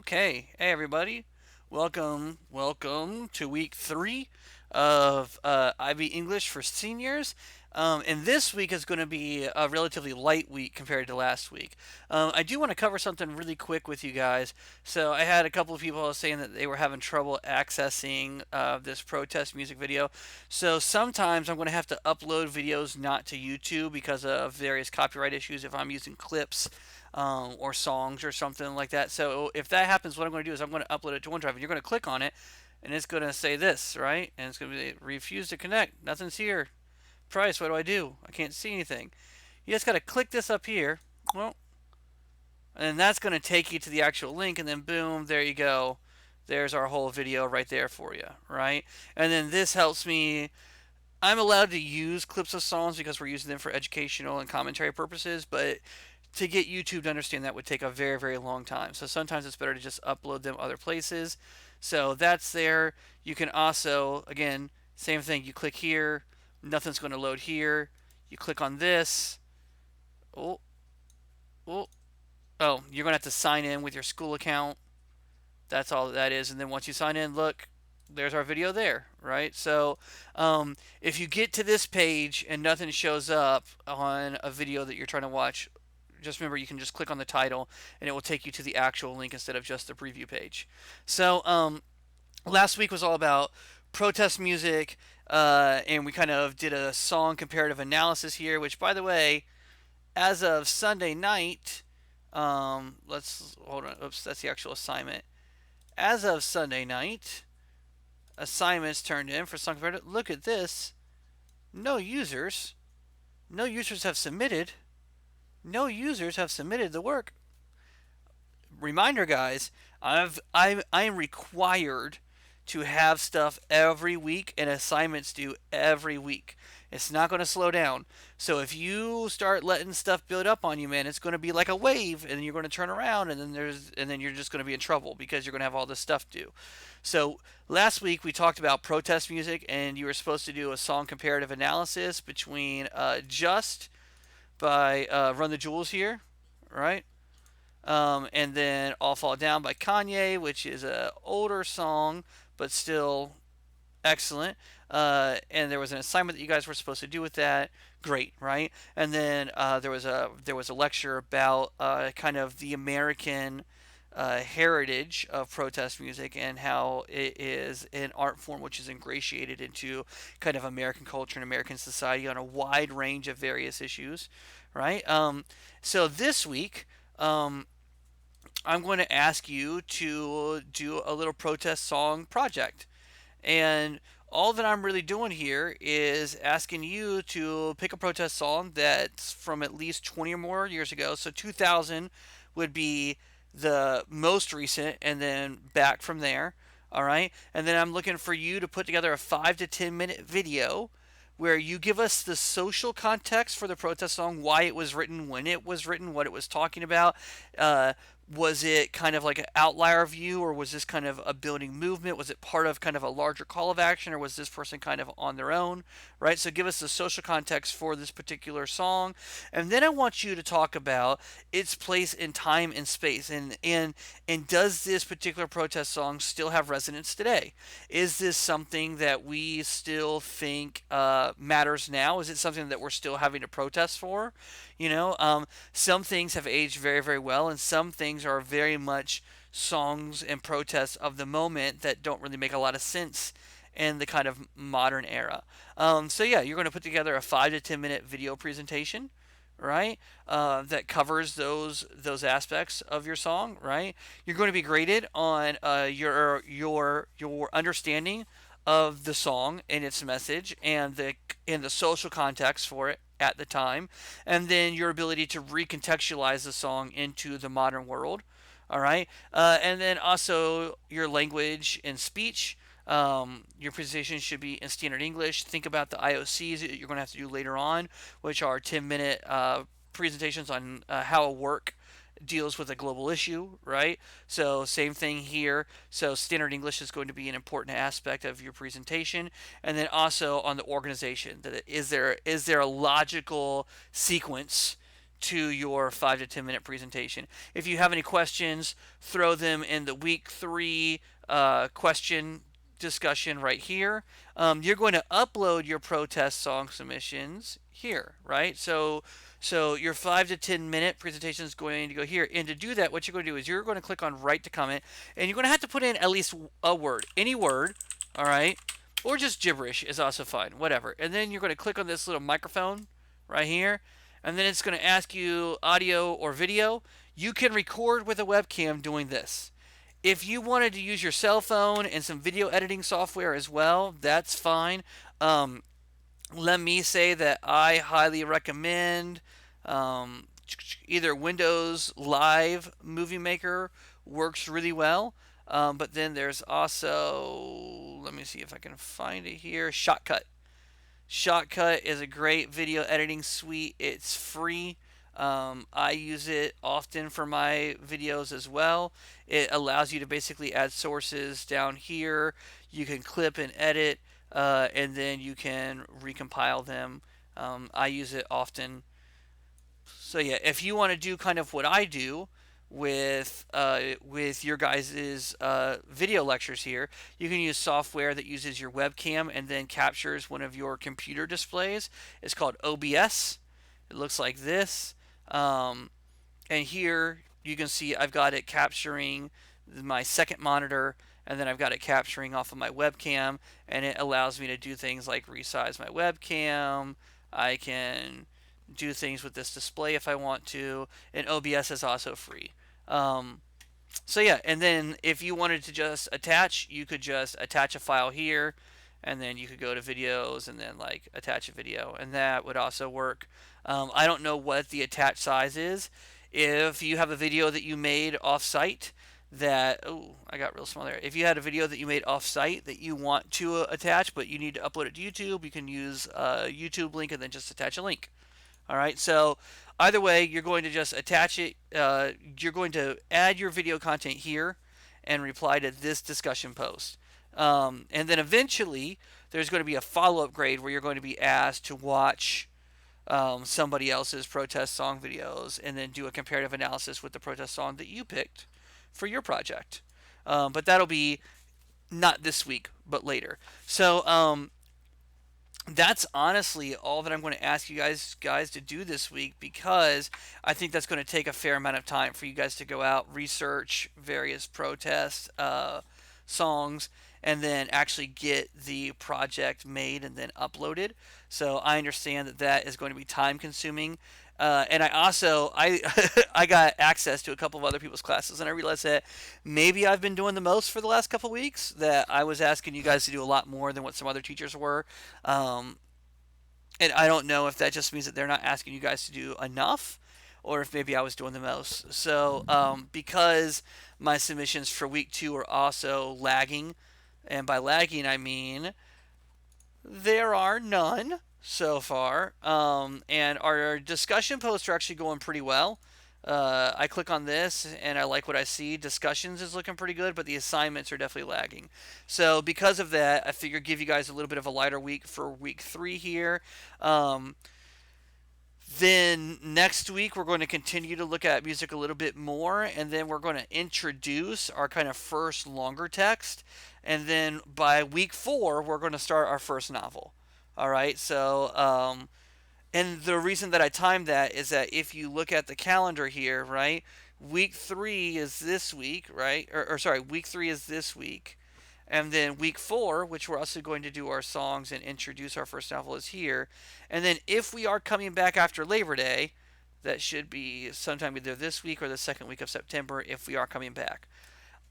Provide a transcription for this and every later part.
Okay, hey everybody, welcome to week 3 of IB English for seniors. And this week is going to be a relatively light week compared to last week. I do want to cover something really quick with you guys. So I had a couple of people saying that they were having trouble accessing this protest music video. So sometimes I'm going to have to upload videos not to YouTube because of various copyright issues if I'm using clips or songs or something like that. So if that happens, what I'm going to do is I'm going to upload it to OneDrive, and you're going to click on it, and it's going to say this, right? And it's going to be refuse to connect. Nothing's here. Price. What do I do? I can't see anything. You just got to click this up here. Well, and that's going to take you to the actual link, and then boom, there you go. There's our whole video right there for you, right? And then this helps me. I'm allowed to use clips of songs because we're using them for educational and commentary purposes, but to get YouTube to understand that would take a very, very long time. So sometimes it's better to just upload them other places. So that's there. You can also, again, same thing. You click here, nothing's going to load here. You click on this. Oh, oh, oh, you're going to have to sign in with your school account. That's all that is. And then once you sign in, look, there's our video there, right? So if you get to this page and nothing shows up on a video that you're trying to watch, just remember you can just click on the title and it will take you to the actual link instead of just the preview page. So last week was all about protest music, and we kind of did a song comparative analysis here, which, by the way, as of Sunday night, let's hold on. Oops, that's the actual assignment. As of Sunday night, assignments turned in for song comparative. Look at this. No users. No users have submitted. No users have submitted the work. Reminder, guys, I am required to have stuff every week and assignments due every week. It's not going to slow down. So if you start letting stuff build up on you, man, it's going to be like a wave, and you're going to turn around, and then you're just going to be in trouble because you're going to have all this stuff due. So last week we talked about protest music, and you were supposed to do a song comparative analysis between Just by Run the Jewels here, right? And then All Fall Down by Kanye, which is a older song but still excellent. And there was an assignment that you guys were supposed to do with that. Great, right? And then there was a lecture about kind of the American heritage of protest music and how it is an art form which is ingratiated into kind of American culture and American society on a wide range of various issues, right? So this week, I'm going to ask you to do a little protest song project. And all that I'm really doing here is asking you to pick a protest song that's from at least 20 or more years ago. So 2000 would be the most recent, and then back from there. All right. And then I'm looking for you to put together a 5 to 10 minute video where you give us the social context for the protest song, why it was written, when it was written, what it was talking about. Was it kind of like an outlier view, or was this kind of a building movement? Was it part of kind of a larger call of action, or was this person kind of on their own, right? So give us the social context for this particular song, and then I want you to talk about its place in time and space, and does this particular protest song still have resonance today? Is this something that we still think matters now? Is it something that we're still having to protest for? Some things have aged very, very well, and some things are very much songs and protests of the moment that don't really make a lot of sense in the kind of modern era. So yeah, you're going to put together a 5 to 10 minute video presentation, right? That covers those aspects of your song, right? You're going to be graded on your understanding of the song and its message and the social context for it at the time, and then your ability to recontextualize the song into the modern world. All right, and then also your language and speech. Your presentation should be in standard English. Think about the IOCs that you're going to have to do later on, which are 10-minute presentations on how a work deals with a global issue, right? So same thing here. So standard English is going to be an important aspect of your presentation, and then also on the organization. That is there a logical sequence to your 5 to 10 minute presentation. If you have any questions, throw them in the week 3 question discussion right here. You're going to upload your protest song submissions here, right? So your 5 to 10 minute presentation is going to go here. And to do that, what you're going to do is you're going to click on write to comment, and you're going to have to put in at least a word, any word, all right? Or just gibberish is also fine, whatever. And then you're going to click on this little microphone right here, and then it's going to ask you audio or video. You can record with a webcam doing this. If you wanted to use your cell phone and some video editing software as well, that's fine. Let me say that I highly recommend um, either Windows Live Movie Maker works really well. But then there's also, let me see if I can find it here, Shotcut. Shotcut is a great video editing suite. It's free. I use it often for my videos as well. It allows you to basically add sources down here. You can clip and edit, and then you can recompile them. I use it often. So yeah, if you want to do kind of what I do with your guys' video lectures here, you can use software that uses your webcam and then captures one of your computer displays. It's called OBS. It looks like this. And here you can see I've got it capturing my second monitor, and then I've got it capturing off of my webcam, and it allows me to do things like resize my webcam. I can do things with this display if I want to, and OBS is also free. So yeah, and then if you wanted to just attach, you could just attach a file here, and then you could go to videos and then like attach a video, and that would also work. I don't know what the attach size is. If you have a video that you made off-site that, oh, I got real small there. If you had a video that you made off-site that you want to attach, but you need to upload it to YouTube, you can use a YouTube link and then just attach a link. All right, so either way, you're going to just attach it. You're going to add your video content here and reply to this discussion post. And then eventually, there's going to be a follow-up grade where you're going to be asked to watch somebody else's protest song videos and then do a comparative analysis with the protest song that you picked for your project. But that'll be not this week, but later. So that's honestly all that I'm going to ask you guys to do this week, because I think that's going to take a fair amount of time for you guys to go out, research various protest songs, and then actually get the project made and then uploaded. So I understand that that is going to be time consuming. And I also I got access to a couple of other people's classes, and I realized that maybe I've been doing the most for the last couple of weeks. That I was asking you guys to do a lot more than what some other teachers were, and I don't know if that just means that they're not asking you guys to do enough, or if maybe I was doing the most. So because my submissions for week 2 are also lagging, and by lagging I mean there are none so far. And our discussion posts are actually going pretty well. I click on this and I like what I see. Discussions is looking pretty good, but the assignments are definitely lagging. So because of that, I figure give you guys a little bit of a lighter week for week 3 here. Then next week we're going to continue to look at music a little bit more, and then we're going to introduce our kind of first longer text, and then by week 4 we're going to start our first novel. All right, so and the reason that I timed that is that if you look at the calendar here, right, week 3 is this week, right, or sorry, week 3 is this week. And then week 4, which we're also going to do our songs and introduce our first novel, is here. And then if we are coming back after Labor Day, that should be sometime either this week or the second week of September if we are coming back.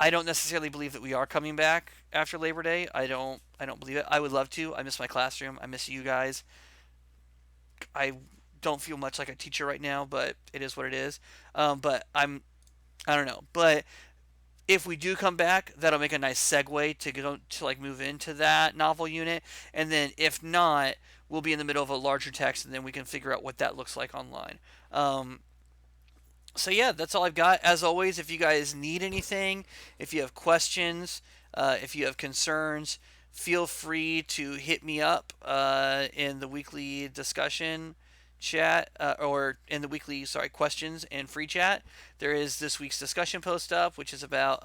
I don't necessarily believe that we are coming back after Labor Day. I don't believe it. I would love to. I miss my classroom. I miss you guys. I don't feel much like a teacher right now, but it is what it is. But I don't know. But if we do come back, that'll make a nice segue to go to like move into that novel unit. And then if not, we'll be in the middle of a larger text, and then we can figure out what that looks like online. So yeah, that's all I've got. As always, if you guys need anything, if you have questions, if you have concerns, feel free to hit me up in the weekly discussion chat or in the weekly questions and free chat, there is this week's discussion post up, which is about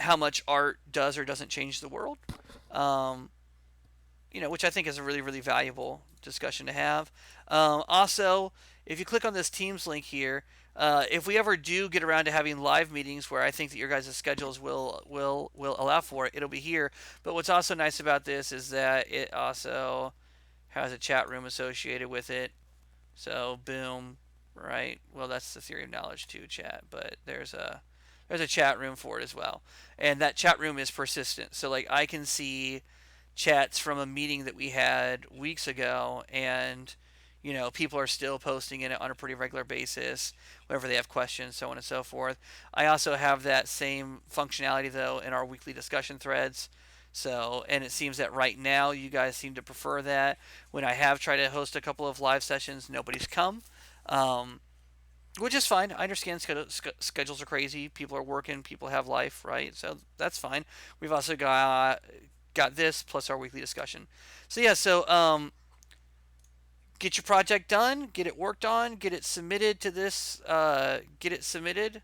how much art does or doesn't change the world. Um, which I think is a really, really valuable discussion to have. Also, if you click on this Teams link here, if we ever do get around to having live meetings where I think that your guys' schedules will allow for it, it'll be here. But what's also nice about this is that it also has a chat room associated with it. So boom, right? Well, that's the theory of knowledge too, chat. But there's a chat room for it as well, and that chat room is persistent. So like I can see chats from a meeting that we had weeks ago, and people are still posting in it on a pretty regular basis whenever they have questions, so on and so forth. I also have that same functionality though in our weekly discussion threads. So, and it seems that right now you guys seem to prefer that. When I have tried to host a couple of live sessions, nobody's come, um, which is fine. I understand schedules are crazy. People are working. People have life, right? So that's fine. We've also got this plus our weekly discussion. So yeah, get your project done, get it worked on, get it submitted to this, get it submitted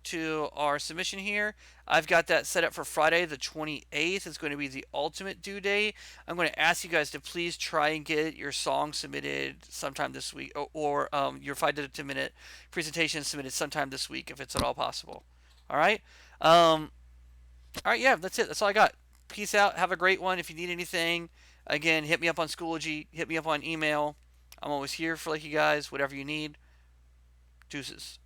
to our submission here. I've got that set up for Friday the 28th. It's going to be the ultimate due date. I'm going to ask you guys to please try and get your song submitted sometime this week, or your 5 to 10 minute presentation submitted sometime this week if it's at all possible. All right. All right. Yeah, that's it. That's all I got. Peace out. Have a great one. If you need anything, again, hit me up on Schoology. Hit me up on email. I'm always here for you guys. Whatever you need. Deuces.